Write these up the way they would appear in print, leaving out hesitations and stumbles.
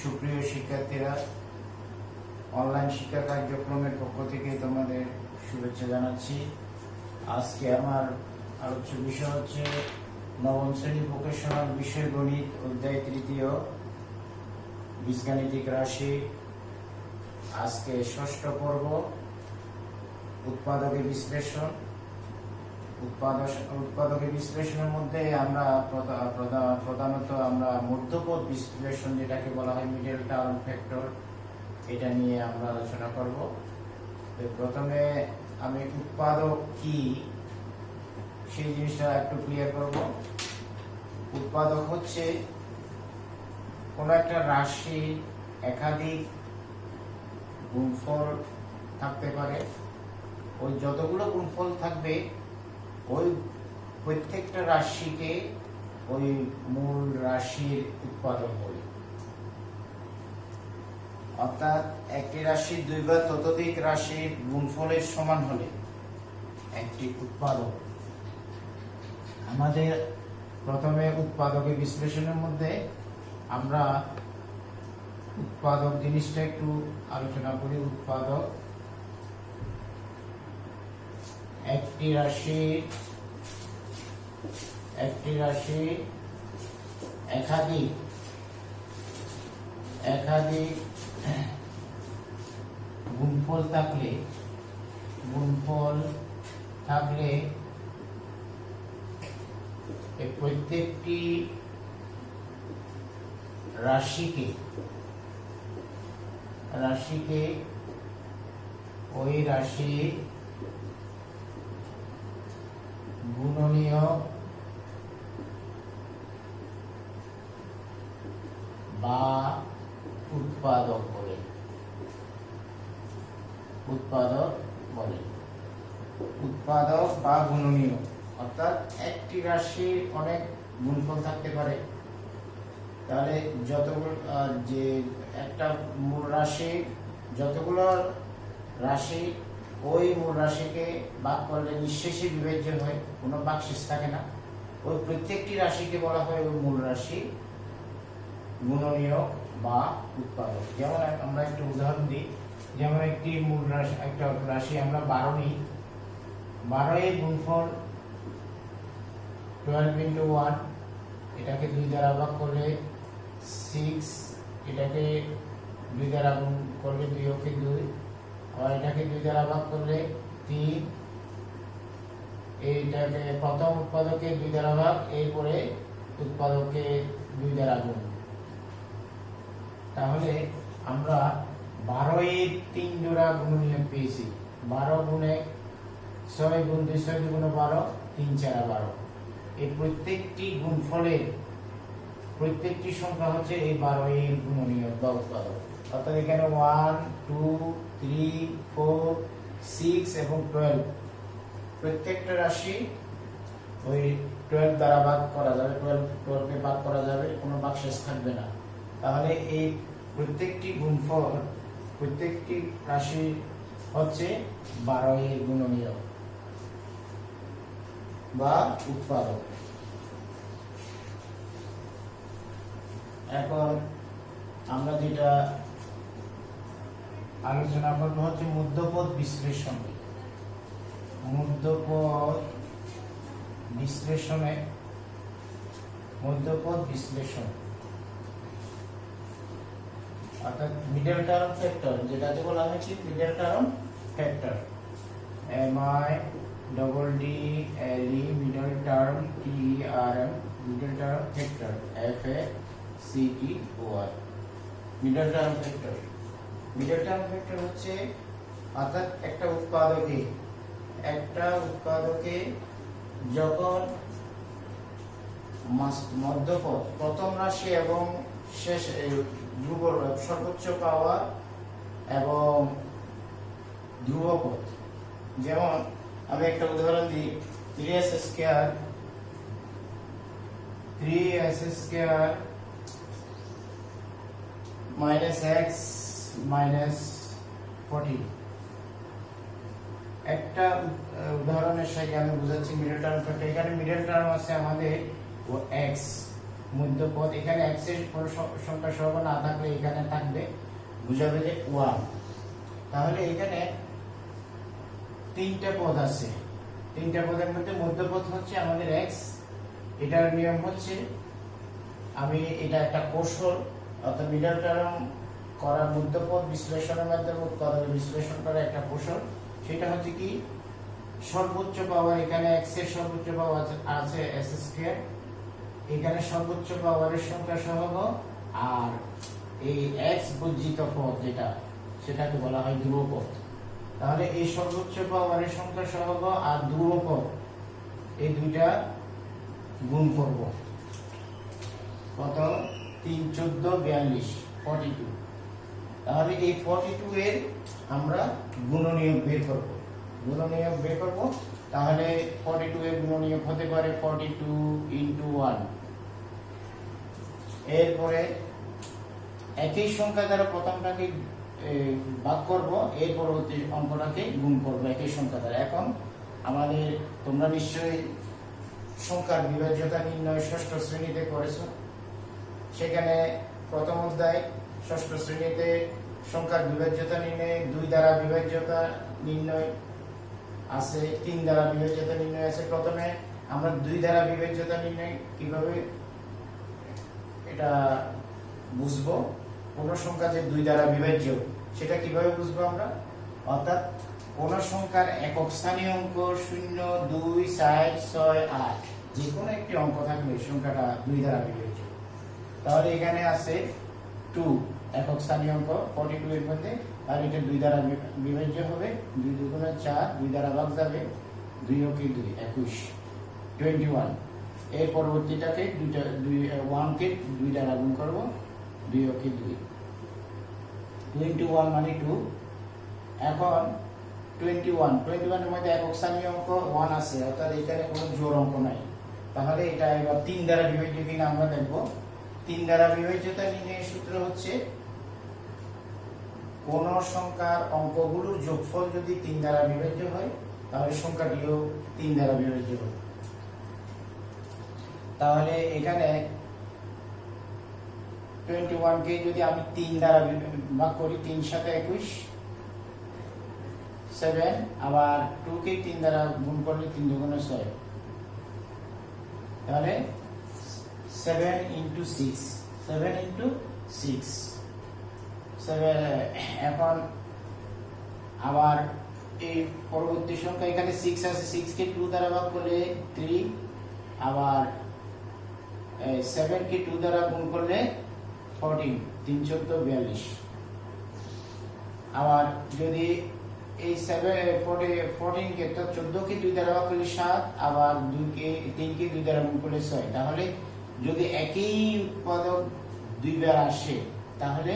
সুপ্রিয় শিক্ষার্থীরা, অনলাইন শিক্ষা কার্যক্রমের পক্ষ থেকে তোমাদের শুভেচ্ছা জানাচ্ছি। আজকে আমার আলোচ্য বিষয় হচ্ছে নবম শ্রেণী ভোকেশনাল বিষয় গণিত অধ্যায় তৃতীয় বীজগাণিতিক রাশি। আজকে ষষ্ঠ পর্ব উৎপাদকের বিশ্লেষণ। উৎপাদকের বিশ্লেষণের মধ্যে আমরা প্রধানত আমরা মধ্যপদ বিশ্লেষণ, যেটাকে বলা হয় মিডল টার্ম ফ্যাক্টর, এটা নিয়ে আমরা আলোচনা করব। প্রথমে আমি উৎপাদক কি সেই জিনিসটা একটু ক্লিয়ার করব। উৎপাদক হচ্ছে কোন একটা রাশি একাধিক গুণফল থাকতে পারে। ওই যতগুলো গুণফল থাকবে ওই প্রত্যেকটা রাশিকে ওই মূল রাশির উৎপাদক বলে। অর্থাৎ একটি রাশির দুই বা ততোধিক রাশির গুণফলের সমান হলে একটি উৎপাদক। আমাদের প্রথমে উৎপাদকের বিশ্লেষণের মধ্যে আমরা উৎপাদক জিনিসটা একটু আলোচনা করি। উৎপাদক একটি রাশি একাধিক গুণফল থাকলে প্রত্যেকটি রাশিকে ওই রাশির গুণনীয় বা উৎপাদক বলে। উৎপাদক বা গুণনীয় অর্থাৎ একটি রাশির অনেক গুণফল থাকতে পারে। তাহলে যতগুলো যে একটা মূল রাশি, যতগুলো রাশি ওই মূল রাশিকে ভাগ করলে নিঃশেষে বিভাজ্য হয়, কোনো ভাগশেষ থাকে না। ওই প্রত্যেকটি রাশিকে বলা হয় ওই মূল রাশি গুণনীয় বা উৎপাদক। যেমন আমরা একটা উদাহরণ দিই, যেমন একটি মূল রাশি, একটা রাশি আমরা 12 নিই। 12 এর গুণফল 12 into 1, এটাকে 2 দ্বারা ভাগ করলে 6, এটাকে 2 দ্বারা গুণ করলে 2 কে 2, আর এটাকে 2 দ্বারা ভাগ করলে 3, এইটাকে প্রথম উৎপাদকে 2 দ্বারা ভাগ, এরপরে উৎপাদকে 2 দ্বারা গুণ। তাহলে আমরা 12 এর 3 জোড়া গুণনীয়ক পেয়েছি। 12 গুণে 6 গুণ 2, 6 গুণ 12, 3 4 12। এই প্রত্যেকটি গুণফলের প্রত্যেকটি সংখ্যা হচ্ছে এই 12 এর গুণনীয়ক বা উৎপাদক। অর্থাৎ এখানে 1 2 3 4 6 এবং 12 প্রত্যেকটা রাশি ওই 12 দ্বারা ভাগ করা যাবে, 12 কে ভাগ করা যাবে, কোনো ভাগশেষ থাকবে না। তাহলে এই প্রত্যেকটি গুণফল, প্রত্যেকটি রাশি হচ্ছে 12 এর গুণনীয়ক বা উৎপাদক। এখন আমরা যেটা আলোচনা করবো হচ্ছে মধ্যপদ বিশ্লেষণ। মধ্যপদ বিশ্লেষণ অর্থাৎ মিডল টার্ম ফ্যাক্টর, যেটাকে বলা হয় কি middle term factor. MIDDLE middle term TERM middle term factor FACTOR middle term factor. Middle term factor হচ্ছে অর্থাৎ একটা উৎপাদকে যখন মধ্যপদ, প্রথম রাশি এবং শেষ সর্বোচ্চ পাওয়া এবং ধ্রুবপদ। যেমন আমি একটা উদাহরণ দিই, 3s square minus x minus 40। একটা উদাহরণের সাহায্যে আমি বুঝাচ্ছি মিডল টার্ম ফ্যাক্টর। এখানে মিডল টার্ম আছে আমাদের ও x, মধ্যপদ, এখানে x এর কোনো সংখ্যা সহগ না থাকলে এখানে থাকবে, বুঝাবে যে 1। তাহলে এখানে তিনটা পদ আছে, তিনটা পদের মধ্যে মধ্যপদ হচ্ছে আমাদের x। এটার নিয়ম হচ্ছে, আমি এটা একটা কৌশল, অর্থাৎ মিডল টার্ম করার মধ্যপদ বিশ্লেষণের মাধ্যমে উৎপাদক বিশ্লেষণ করার একটা কৌশল। সেটা হচ্ছে কি, সর্বোচ্চ পাওয়ার, এখানে x এর সর্বোচ্চ পাওয়ার আছে s স্কয়ার, এখানে সর্বোচ্চ পাওয়ারের সংখ্যা সহগ, আর এই x বর্জিত পদ যেটা, সেটাকে বলা হয় ধ্রুবপদ। তাহলে এই সর্বোচ্চ পাওয়ারের সংখ্যা সহগ আর ধ্রুবপদ, এই দুইটা গুণ করব। কত? 3 14 42 42। তাহলে এই 42 এর আমরা গুণনীয়ক বের করব, গুণনীয়ক বের করব। তাহলে 42 এর গুণনীয়ক হতে পারে 42 × 1। এরপরে একই সংখ্যা দ্বারা প্রথমটাকে ভাগ করব, এর পরবর্তী অঙ্কটাকে গুণ করব একই সংখ্যা দ্বারা। এখন আমাদের, তোমরা নিশ্চয়ই সংখ্যার বিভাজ্যতা নির্ণয় ষষ্ঠ শ্রেণীতে করেছো। সেখানে প্রথম অধ্যায় ষষ্ঠ শ্রেণীতে সংখ্যার বিভাজ্যতা নির্ণয় 2 দ্বারা বিভাজ্যতা নির্ণয় আছে, 3 দ্বারা বিভাজ্যতা নির্ণয় আছে। প্রথমে আমরা 2 দ্বারা বিভাজ্যতা নির্ণয় কিভাবে এটা বুঝবো, কোন সংখ্যা যে 2 দ্বারা বিভাজ্য সেটা কিভাবে বুঝবো আমরা। অর্থাৎ কোন সংখ্যার একক স্থানীয় অঙ্ক 0 2 4 6 8, যে কোনো একটি অঙ্ক থাকলে সংখ্যাটা 2 দ্বারা বিভাজ্য। তাহলে এখানে আছে 2 একক স্থানীয় অঙ্ক 42 এর মধ্যে, আর এটা 2 দ্বারা বিভাজ্য হবে। 2 2 গুণ 4, 2 দ্বারা ভাগ যাবে, 2 ও কি 2 21 21। এর পরবর্তীটাকে 1 কে 2 দ্বারা গুণ করব, 2 ও কি 2 21 মানে 2। এখন 21 এর মধ্যে একক স্থানীয় অঙ্ক 1 আছে, অর্থাৎ এখানে কোনো জোড় অঙ্ক নাই। তাহলে এটা এবার 3 দ্বারা বিভাজ্য কিনা আমরা দেখব। 3 দ্বারা বিভাজ্যতা নির্ণয়ের সূত্র হচ্ছে, কোন সংখ্যার অঙ্কগুলোর যোগফল যদি 3 দ্বারা বিভাজ্য হয়, তাহলে সংখ্যাটিও 3 দ্বারা বিভাজ্য হবে। তাহলে এখানে 21 কে যদি আমি 3 দ্বারা ভাগ করি, 3 7 21 7, আবার 2 কে 3 দ্বারা গুণ করলে 3 2 6, তাহলে 7 × 6 7 × 6 7। এখন আবার এই পরবর্তী সংখ্যা, এখানে 6 আছে, 6 কে 2 দ্বারা ভাগ করলে 3, আবার 7 কে 2 দ্বারা গুণ করলে 14, 3 14 42। আবার যদি এই 14 কে, তো 14 কে 2 দ্বারা ভাগ করলে 7, আবার 3 কে 2 দ্বারা গুণ করলে 6। তাহলে যদি একই উৎপাদক 2 বার আসে, তাহলে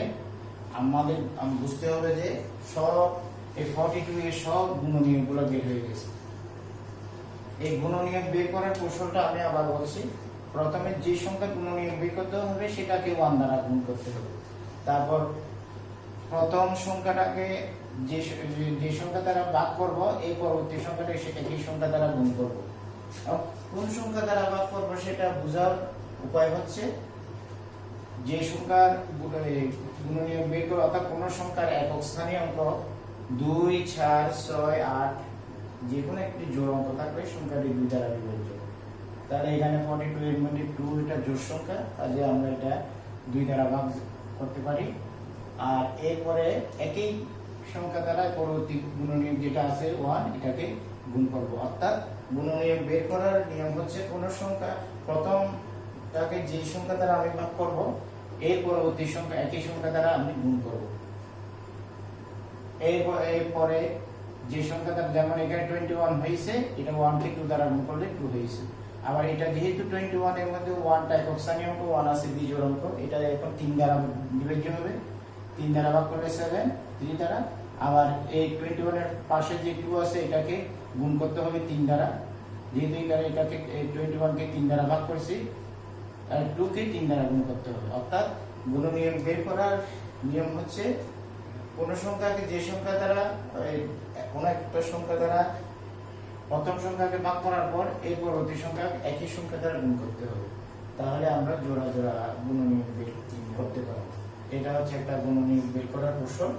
আমাদের বুঝতে হবে যে সব এই 42 এর সব গুণনীয়কগুলো বের হয়ে গেছে। এই গুণনীয়ক বের করার কৌশলটা আমি আবার বলছি। প্রথমে যে সংখ্যার গুণনীয়ক বের করতে হবে সেটাকে 1 দ্বারা গুণ করতে হবে। তারপর প্রথম সংখ্যাটাকে যে সংখ্যা দ্বারা ভাগ করব, এই পরবর্তী সংখ্যাটা সেটাকে সংখ্যা দ্বারা গুণ করব। কোন সংখ্যা দ্বারা ভাগ করব সেটা বোঝার উপায় হচ্ছে, যে সংখ্যার গুণনীয়ক বের করব, অর্থাৎ কোন সংখ্যার একক স্থানীয় অঙ্ক 2 4 6 8, যে কোনো একটি জোড় অঙ্ক থাকলে সংখ্যাটি 2 দ্বারা বিভাজ্য। তাহলে এখানে 42 এর মধ্যে 2 এটা জোড় সংখ্যা, কাজে আমরা এটা 2 দ্বারা ভাগ করতে পারি। আর এরপরে একই সংখ্যা দ্বারা পরবর্তী গুণনীয়ক যেটা আছে 1, এটাকে গুণ করব। অর্থাৎ গুণনীয়ক বের করার নিয়ম হচ্ছে, কোন সংখ্যা প্রথমটাকে যে সংখ্যা দ্বারা আমি ভাগ করব, এর পরবর্তী সংখ্যা একই সংখ্যা দ্বারা আমি গুণ করব। এরপরে যে সংখ্যা দ্বারা, যেমন এখানে 21 হয়েছে, এটা 1 কে 2 দ্বারা গুণ করলে 2 হয়েছে। আবার এটা যেহেতু 21 এর মধ্যে 1টা একক স্থানীয় অঙ্ক, 1 আছে বিজোড় অঙ্ক, এটা এখন 3 দ্বারা বিভাজ্য হবে। 3 দ্বারা ভাগ করলে 7, 3 দ্বারা। আবার এই 21 এর পাশে যে 2 আছে, এটাকে গুণ করতে হবে 3 দ্বারা। যেহেতু এটাকে 21 কে 3 দ্বারা ভাগ করেছি, আর 2 কে 3 দ্বারা গুণ করতে হবে। অর্থাৎ গুণনীয়ক বের করার নিয়ম হচ্ছে, কোন সংখ্যাকে যে সংখ্যা দ্বারা, কোন একটা সংখ্যা দ্বারা প্রথম সংখ্যাকে ভাগ করার পর এই পরবর্তী সংখ্যা একই সংখ্যা দ্বারা গুণ করতে হবে। তাহলে আমরা জোড়া জোড়া গুণনীয়ক বের করতে পারবো। এটা হচ্ছে একটা গুণনীয়ক বের করার কৌশল।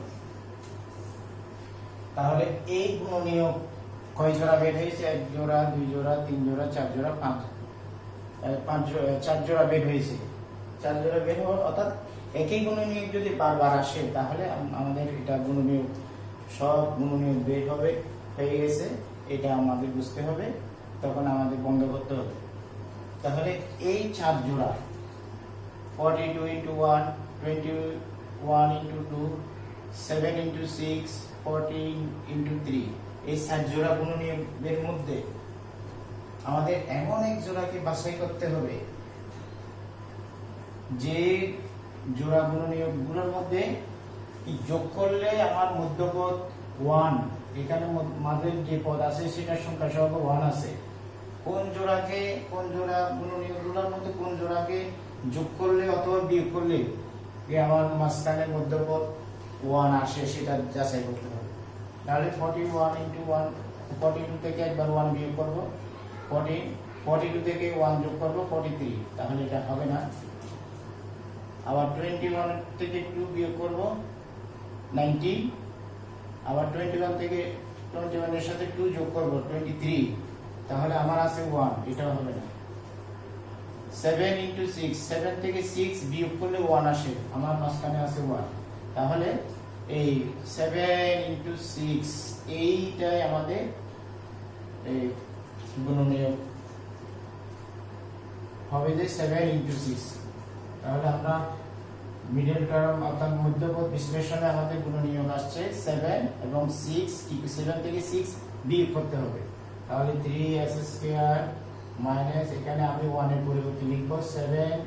তাহলে এই গুণনীয়ক কয় জোড়া বের হয়েছে? 1 জোড়া, 2 জোড়া, 3 জোড়া, 4 জোড়া, 4 জোড়া বের হয়েছে। 4 জোড়া বের হওয়ার অর্থাৎ একই গুণনীয়ক যদি বারবার আসে তাহলে আমাদের এটা গুণনীয়ক সব গুণনীয়ক বের হবে, হয়ে গেছে, এটা আমাদের বুঝতে হবে, তখন আমাদের বন্ধ করতে হবে। তাহলে এই 4 জোড়া 42 into 1, 21 into 2, 7 into 6, 14 into 3, এই 4 জোড়া গুণনীয়কের মধ্যে আমাদের এমন এক জোড়াকে বাছাই করতে হবে যে জোড়া গুণনীয়কগুলোর মধ্যে যোগ করলে আমার মধ্যপদ 1, এখানে মাঝের যে পদ আছে সেটার সংখ্যা সহগ 1 আছে। কোন জোড়া গুণনীয়কগুলোর মধ্যে কোন জোড়াকে যোগ করলে অথবা বিয়োগ করলে আমার মাঝখানের মধ্যপদ 1 আসে সেটা যাচাই করতে হবে। তাহলে 41 into 1, 42 থেকে একবার 1 বিয়োগ করব, 42 থেকে 1 যোগ করব 43, তাহলে এটা হবে না। আবার 21 থেকে 2 বিয়োগ করব 19, আবার 21 থেকে 21 এর সাথে 2 যোগ করব 23, তাহলে আমার আছে 1, এটাও হবে না। 7 into 6, 7 থেকে 6 বিয়োগ করলে 1 আসে, আমার মাঝখানে আছে 1, তাহলে এই 7 into 6 এইটাই আমাদের এই গুণনীয়ক হবে যে 7 into 6। তাহলে আমরা মিডল টার্ম অর্থাৎ মধ্যপদ বিশ্লেষণে আমাদের গুণনীয়ক আসছে 7 এবং 6, কিন্তু 7 থেকে 6 বিয়োগ করতে হবে, তাহলে 3s স্কয়ার মাইনাস, এখানে আমি 1 এর পরিবর্তে লিখব 7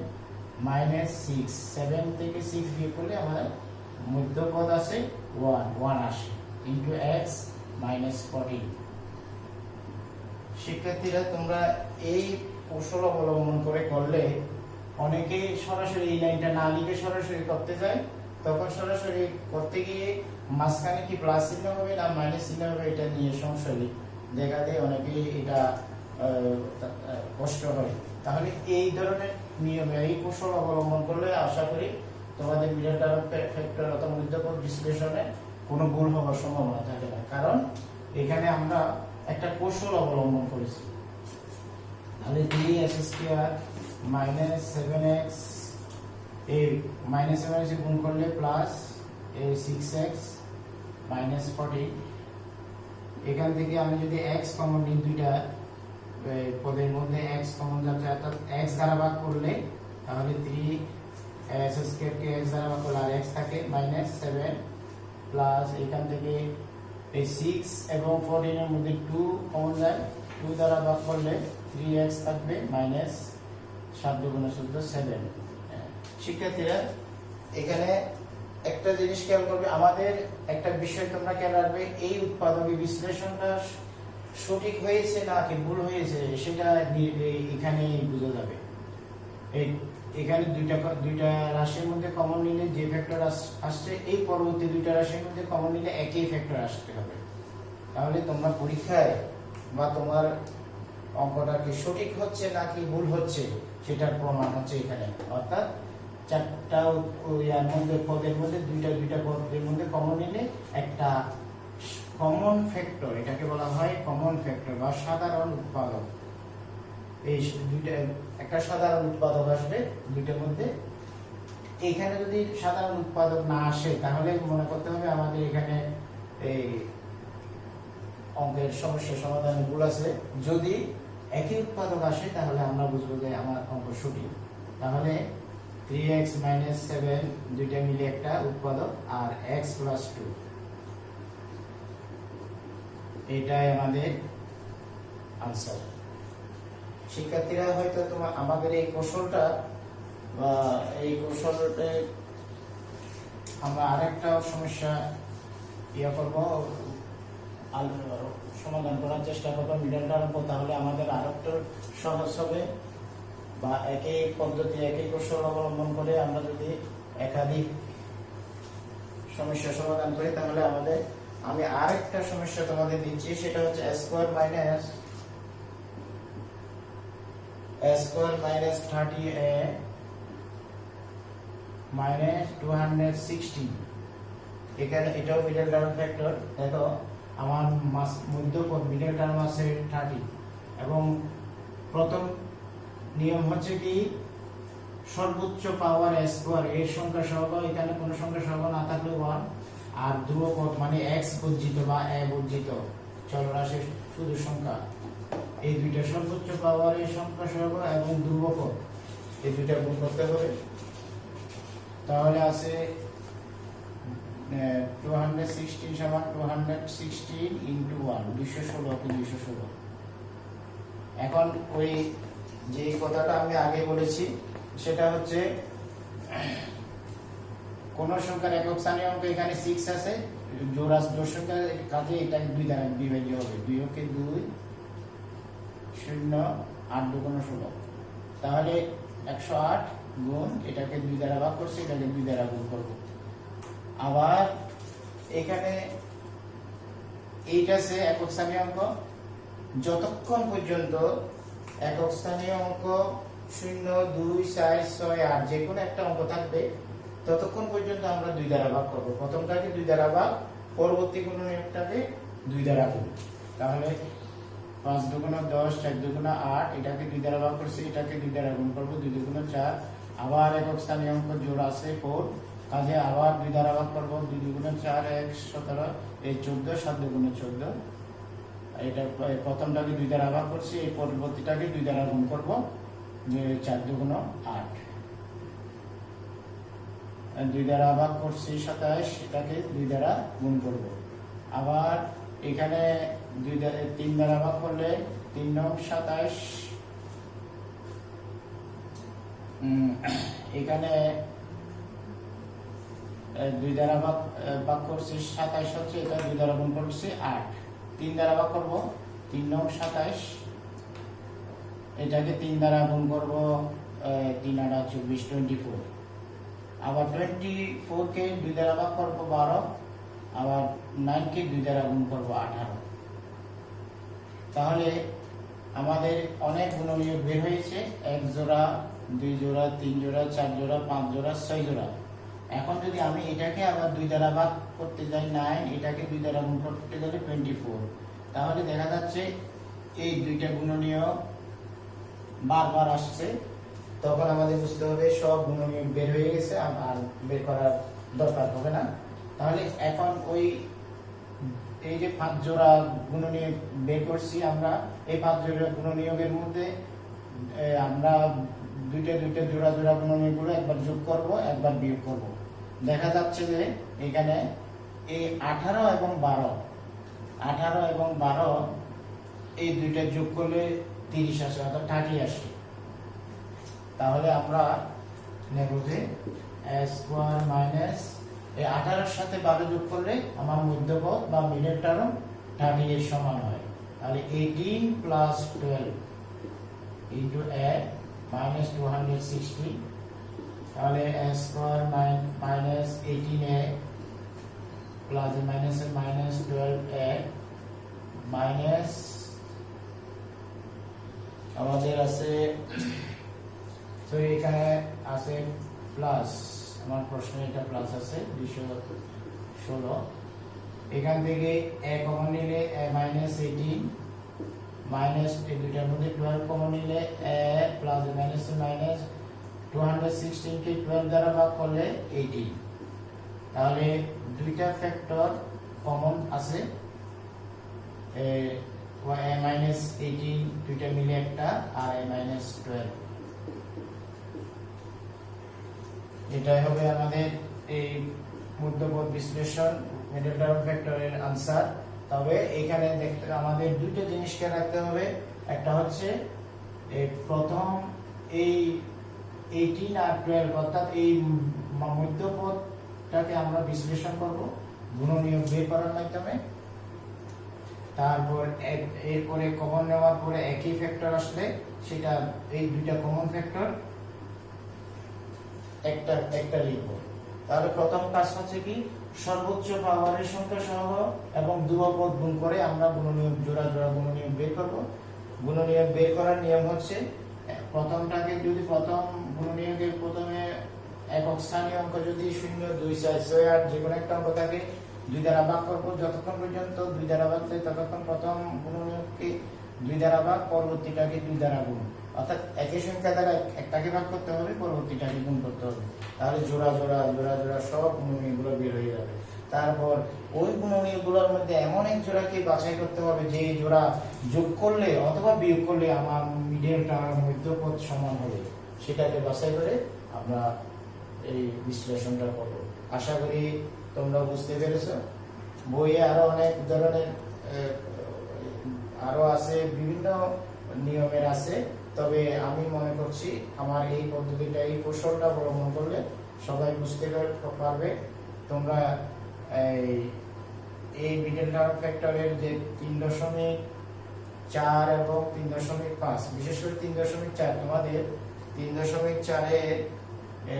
মাইনাস 6, 7 থেকে 6 বিয়োগ করলে আমাদের মধ্যপদ আছে 1 আসে, ইনটু x মাইনাস 14। শিক্ষার্থীরা তোমরা এই কৌশল অবলম্বন করে করলে, অনেকে সরাসরি এই লাইনটা না লিখে সরাসরি করতে যায়, তখন সরাসরি করতে গিয়ে মাঝখানে কি প্লাস চিহ্ন হবে না মাইনাস চিহ্ন হবে এটা নিয়ে সংশয় দেখা দেয়, অনেকে এটা কষ্ট হয়। তাহলে এই ধরনের নিয়মে এই কৌশল অবলম্বন করলে আশা করি তোমাদের মিডল টার্ম ফ্যাক্টর অথবা মধ্যপদ বিশ্লেষণে কোনো ভুল হওয়ার সম্ভাবনা থাকে না, কারণ এখানে আমরা একটা কৌশল অবলম্বন করেছি। তাহলে 3s স্কয়ার মাইনাস 7x, এই মাইনাস 7x গুণ করলে প্লাস 6x মাইনাস 40, এখান থেকে আমি যদি x কমন নিই, দুইটা পদের মধ্যে x কমন যাচ্ছে, অর্থাৎ x দ্বারা ভাগ করলে তাহলে 3s স্কয়ার কে x দ্বারা ভাগ করলে আর x থাকে মাইনাস 7 প্লাস, এখান থেকে এই 6 এবং 14 এর মধ্যে 2 কমন যায়, 2 দ্বারা ভাগ করলে 3x থাকবে মাইনাস 7 দুগুণে 14 7। শিক্ষার্থীরা এখানে একটা জিনিস খেয়াল করবে, আমাদের একটা বিষয় তোমরা খেয়াল রাখবে, এই উৎপাদকের বিশ্লেষণটা সঠিক হয়েছে নাকি ভুল হয়েছে সেটা এখানে বোঝা যাবে। এখানে দুইটা রাশির মধ্যে কমন নিলে যে ফ্যাক্টর আসছে, এই পরবর্তী দুইটা রাশির মধ্যে কমন নিলে একই ফ্যাক্টর আসতে হবে। তাহলে তোমরা পরীক্ষায় বা তোমার অঙ্কটা কি সঠিক হচ্ছে নাকি ভুল হচ্ছে সেটার প্রমাণ হচ্ছে এখানে, অর্থাৎ চারটা পদের মধ্যে দুইটা পদের মধ্যে কমন নিলে একটা কমন ফ্যাক্টর, এটাকে বলা হয় কমন ফ্যাক্টর বা সাধারণ উৎপাদক। এই দুইটা একটা সাধারণ উৎপাদক আসবে দুইটার মধ্যে। এখানে যদি সাধারণ উৎপাদক না আসে তাহলে মনে করতে হবে আমাদের এখানে এই অঙ্কের সমস্যা সমাধানে ভুল আছে। যদি একই উৎপাদক আসে তাহলে আমরা বুঝবো যে আমার অঙ্ক সঠিক। তাহলে 3x minus 7 দুইটা মিলে একটা উৎপাদক, আর x plus 2 এটাই আমাদের আনসার। শিক্ষার্থীরা হয়তো আমাদের এই কৌশলটা বা এই কৌশলটা আমরা আরেকটা সমস্যা করব, সমাধান করার চেষ্টা করবো মিডল টার্ম, তাহলে আমাদের আরেকটা সহজ হবে। বা একই পদ্ধতি একই কৌশল অবলম্বন করে আমরা যদি একাধিক সমস্যা সমাধান করি তাহলে আমাদের, আমি আরেকটা সমস্যা তোমাদের দিচ্ছি, সেটা হচ্ছে square minus a square minus 30a minus 216, এখানে এটাও মিডল টার্ম ফ্যাক্টর। দেখো আমার মধ্যপদ মিডল টার্ম আছে 30 এবং প্রথম নিয়ম হচ্ছে কি সর্বোচ্চ পাওয়ার স্কয়ার এর সংখ্যা সহগ, এখানে কোনো সংখ্যা সহগ না থাকলে 1, আর ধ্রুবপদ মানে x বর্জিত বা a বর্জিত চলরাশির শুধু সংখ্যা, এই দুইটা সর্বোচ্চ পাওয়ার এর সংখ্যা সহগ এবং ধ্রুবপদ এই দুইটা গুণ করতে হবে। তাহলে আছে 216 সমান 216 ইনটু 1 216 কি 216। এখন ওই যে কথাটা আমি আগে বলেছি সেটা হচ্ছে কোন সংখ্যার একক স্থানীয় অঙ্ক এখানে 6 আছে, জোড় সংখ্যা কাজে এটা 2 দ্বারা বিভাজ্য হবে। 2 কে 2 0 8 2 16, তাহলে 108 গুণ এটাকে 2 দ্বারা ভাগ করছি, এটাকে 2 দ্বারা গুণ করব। আবার এখানে এইটা আছে একক স্থানীয় অঙ্ক, যতক্ষণ পর্যন্ত একক স্থানীয় অঙ্ক 0 2 4 6 8 যে কোনো একটা অঙ্ক থাকবে ততক্ষণ পর্যন্ত আমরা 2 দ্বারা ভাগ করব। প্রথমটাকে 2 দ্বারা ভাগ, পরবর্তী কোন নিয়মটাকে 2 দ্বারা গুণ। তাহলে 5 দুগুণ 10 4 দুগুণ 8, এটাকে 2 দ্বারা ভাগ করছি, এটাকে 2 দ্বারা গুণ করব, 2 দুগুণ 4। আবার একক স্থানীয় অঙ্ক জোড় আছে 4, কাজে আবার 2 দ্বারা ভাগ করব, 2 দুগুণ 4 1 17 এই 14 7 দুগুণ 14। এটা প্রথমটাকে 2 দ্বারা ভাগ করছি, এই পরবর্তীটাকে 2 দ্বারা গুণ করব, 4 দুগুণ 8। 2 দ্বারা ভাগ করছি 27, এটাকে 2 দ্বারা গুণ করব। আবার এখানে 3 দ্বারা ভাগ করলে 3 9 27, এখানে 2 দ্বারা ভাগ করছি 27 হচ্ছে, এটা 2 দ্বারা গুণ করছি 8। 3 দ্বারা ভাগ করব, 3 9 27, এটাকে 3 দ্বারা গুণ করব, 3 8 24 24। আবার 24 কে 2 দ্বারা ভাগ করব 12, আবার 9 কে 2 দ্বারা গুণ করব 18। তাহলে আমাদের অনেক গুণনীয়ক বের হয়েছে, 1 জোড়া 2 জোড়া 3 জোড়া 4 জোড়া 5 জোড়া 6 জোড়া। এখন যদি আমি এটাকে আবার 2 দ্বারা ভাগ করতে যাই 9, এটাকে 2 দ্বারা গুণ করতে গেলে 24, তাহলে দেখা যাচ্ছে এই দুইটা গুণনীয়ক বারবার আসছে। তখন আমাদের বুঝতে হবে সব গুণনীয়ক বের হয়ে গেছে, আর বের করার দরকার হবে না। তাহলে এখন ওই এই যে 5 জোড়া গুণনীয়ক বের করছি আমরা, এই 5 জোড়া গুণনীয়কের মধ্যে আমরা দুইটা জোড়া জোড়া গুণনীয়কগুলো একবার যোগ করব, একবার বিয়োগ করব। দেখা যাচ্ছে যে এখানে এই 18 এবং 12 এই দুইটা যোগ করলে 30 আসে, অর্থাৎ 30 আসে। তাহলে আমরা নেব যে স্কয়ার মাইনাস এই 18 এর সাথে 12 যোগ করলে আমার মধ্যপদ বা মিডল টার্ম 30 এর সমান হয়। তাহলে 18 প্লাস 12 ইনটু a মাইনাস 260, তাহলে square minus 18a plus minus minus 12a minus আমাদের আছে, তো এখানে আছে প্লাস, আমার প্রশ্নে এটা প্লাস আছে 216। এখান থেকে a কমন নিলে a মাইনাস 18 মাইনাস এই দুইটার মধ্যে 12 কমন নিলে a প্লাস মাইনাস মাইনাস 216 কে 12 দ্বারা ভাগ করলে 18। তাহলে দুইটা ফ্যাক্টর কমন আছে, a মাইনাস 18 দুইটা মিলে একটা, আর a মাইনাস 12। এটাই হবে আমাদের এই মধ্যপদ বিশ্লেষণ মিডল টার্ম ফ্যাক্টরের আনসার। তবে এখানে দেখতে আমাদের দুটো জিনিসকে রাখতে হবে, একটা হচ্ছে এই প্রথম এই 18 আর 12 অর্থাৎ এই মধ্যপদটাকে আমরা বিশ্লেষণ করব গুণনীয়ক বের করার মাধ্যমে। তারপর এরপরে কমন নেওয়ার পরে একই ফ্যাক্টর আসলে সেটা এই দুইটা কমন ফ্যাক্টর একটা লিখব। তাহলে প্রথম কাজ হচ্ছে কি সর্বোচ্চ পাওয়ারের সংখ্যা সহ এবং ধ্রুবপদ গুণ করে আমরা গুণনীয়ক জোড়া জোড়া গুণনীয়ক বের করব। গুণনীয়ক বের করার নিয়ম হচ্ছে প্রথমটাকে যদি প্রথম গুণনীয়কের প্রথমে একক স্থানীয় অঙ্ক যদি 0 2 4 6 8 যে কোনো একটা অঙ্ক থাকে 2 দ্বারা ভাগ করব, যতক্ষণ পর্যন্ত 2 দ্বারা ভাগ হয় ততক্ষণ প্রথম গুণনীয়ককে 2 দ্বারা ভাগ, পরবর্তীটাকে 2 দ্বারা গুণ, অর্থাৎ একই সংখ্যা দ্বারা একটাকে ভাগ করতে হবে, পরবর্তীটাকে গুণ করতে হবে, তাহলে জোড়া জোড়া জোড়া জোড়া সব গুণনীয়কগুলো বের হয়ে যাবে। তারপর ওই গুণনীয়কগুলোর মধ্যে এমন এক জোড়াকে বাছাই করতে হবে যে জোড়া যোগ করলে অথবা বিয়োগ করলে আমার মিডল টার্ম মধ্যপদ সমান হবে, সেটাকে বাছাই করে আমরা এই বিশ্লেষণটা করব। আশা করি তোমরা বুঝতে পেরেছো। বইয়ে আরো অনেক ধরনের আরো আছে, বিভিন্ন নিয়মের আছে, তবে আমি মনে করছি আমার এই পদ্ধতিটা, এই কৌশলটা অবলম্বন করলে সবাই বুঝতে পারবে। তোমরা এই মিডল টার্ম ফ্যাক্টরের যে 3.4 এবং 3.5, বিশেষ করে 3.4, তোমাদের 3.4 এ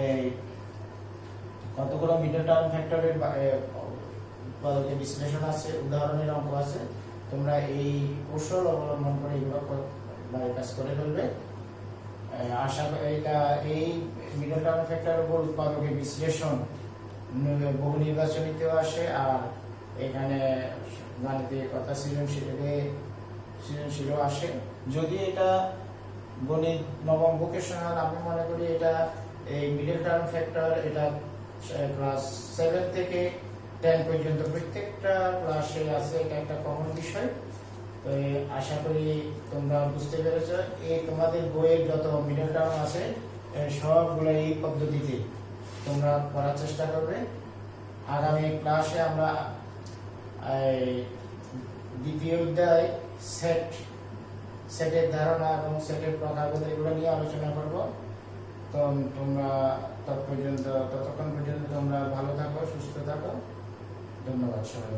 কতগুলো মিডল টার্ম ফ্যাক্টরের উৎপাদকের বিশ্লেষণ আছে, উদাহরণের অঙ্ক আছে। তোমরা এই কৌশল অবলম্বন করে এগুলো বাড়ির কাজ করে ফেলবে। আশা করি এটা এই মিডল টার্ম ফ্যাক্টরের উপর উৎপাদকের বিশ্লেষণ বহু নির্বাচনীতেও আসে, আর এখানে গাণিতিক কথা সৃজনশীলও আসে। যদি এটা গণিত নবম ভোকেশনাল, আমি মনে করি এটা এই মিডল টার্ম ফ্যাক্টর এটা ক্লাস 7 থেকে 10 পর্যন্ত প্রত্যেকটা ক্লাসে আছে, এটা একটা কমন বিষয়। তো আশা করি তোমরা বুঝতে পেরেছো। এই তোমাদের বইয়ের যত মিডল টার্ম আছে সবগুলো এই পদ্ধতিতে তোমরা করার চেষ্টা করবে। আগামী ক্লাসে আমরা দ্বিতীয় অধ্যায় সেটের ধারণা এবং সেটের প্রকারভেদ এগুলো নিয়ে আলোচনা করব। তো তোমরা ততক্ষণ পর্যন্ত তোমরা ভালো থাকো, সুস্থ থাকো। ধন্যবাদ সবাই।